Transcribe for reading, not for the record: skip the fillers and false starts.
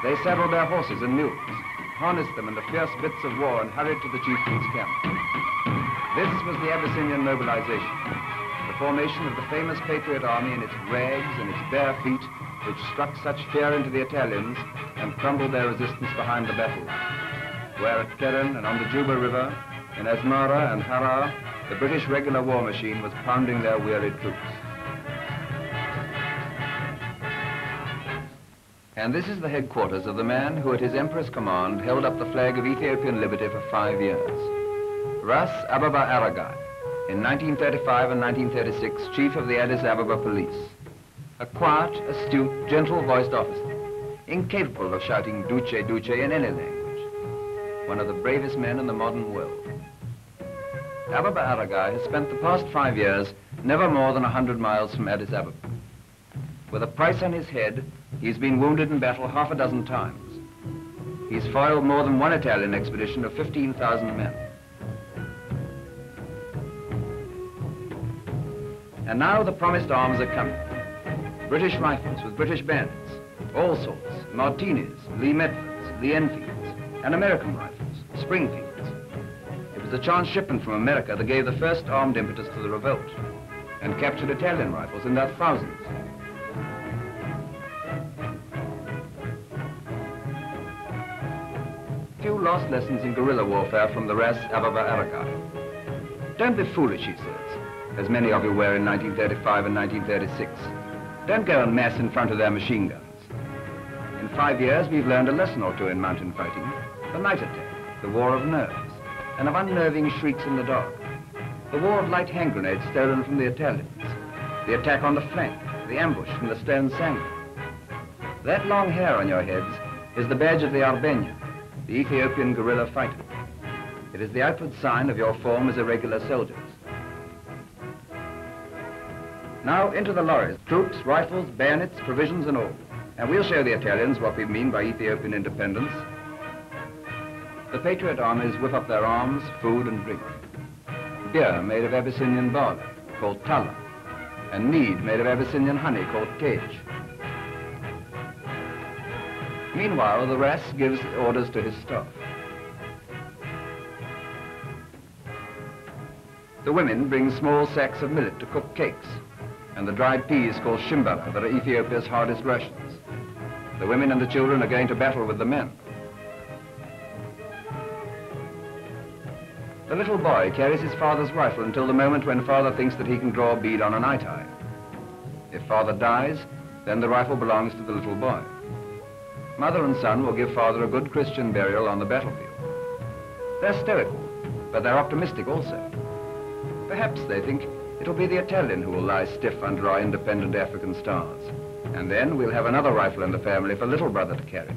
They saddled their horses and mules, harnessed them in the fierce bits of war and hurried to the chieftain's camp. This was the Abyssinian mobilization, the formation of the famous Patriot Army in its rags and its bare feet, which struck such fear into the Italians and crumbled their resistance behind the battle line, where at Keren and on the Juba River, in Asmara and Harar, the British regular war machine was pounding their wearied troops. And this is the headquarters of the man who at his emperor's command held up the flag of Ethiopian liberty for 5 years. Ras Abebe Aregay, in 1935 and 1936, chief of the Addis Ababa police. A quiet, astute, gentle-voiced officer, incapable of shouting Duce, Duce in any language. One of the bravest men in the modern world. Abebe Aregay has spent the past 5 years never more than 100 miles from Addis Ababa. With a price on his head, he's been wounded in battle half a dozen times. He's foiled more than one Italian expedition of 15,000 men. And now the promised arms are coming. British rifles with British bayonets, all sorts, Martinis, Lee Medfords, Lee Enfields, and American rifles, Springfields. It was a chance shipment from America that gave the first armed impetus to the revolt and captured Italian rifles in their thousands. Few lost lessons in guerrilla warfare from the Ras Abebe Aregay. Don't be foolish, he says, as many of you were in 1935 and 1936. Don't go en masse in front of their machine guns. In 5 years, we've learned a lesson or two in mountain fighting. The night attack, the war of nerves, and of unnerving shrieks in the dark. The war of light hand grenades stolen from the Italians. The attack on the flank, the ambush from the stone sangre. That long hair on your heads is the badge of the Arbenya, the Ethiopian guerrilla fighter. It is the outward sign of your form as irregular soldiers. Now into the lorries, troops, rifles, bayonets, provisions and all. And we'll show the Italians what we mean by Ethiopian independence. The Patriot armies whip up their arms, food and drink. Beer made of Abyssinian barley, called tala, and mead made of Abyssinian honey, called cage. Meanwhile, the Ras gives orders to his staff. The women bring small sacks of millet to cook cakes, and the dried peas called shimbara that are Ethiopia's hardest rations. The women and the children are going to battle with the men. The little boy carries his father's rifle until the moment when father thinks that he can draw a bead on an eye-tie. If father dies, then the rifle belongs to the little boy. Mother and son will give father a good Christian burial on the battlefield. They're stoical, but they're optimistic also. Perhaps they think it'll be the Italian who will lie stiff under our independent African stars. And then we'll have another rifle in the family for little brother to carry.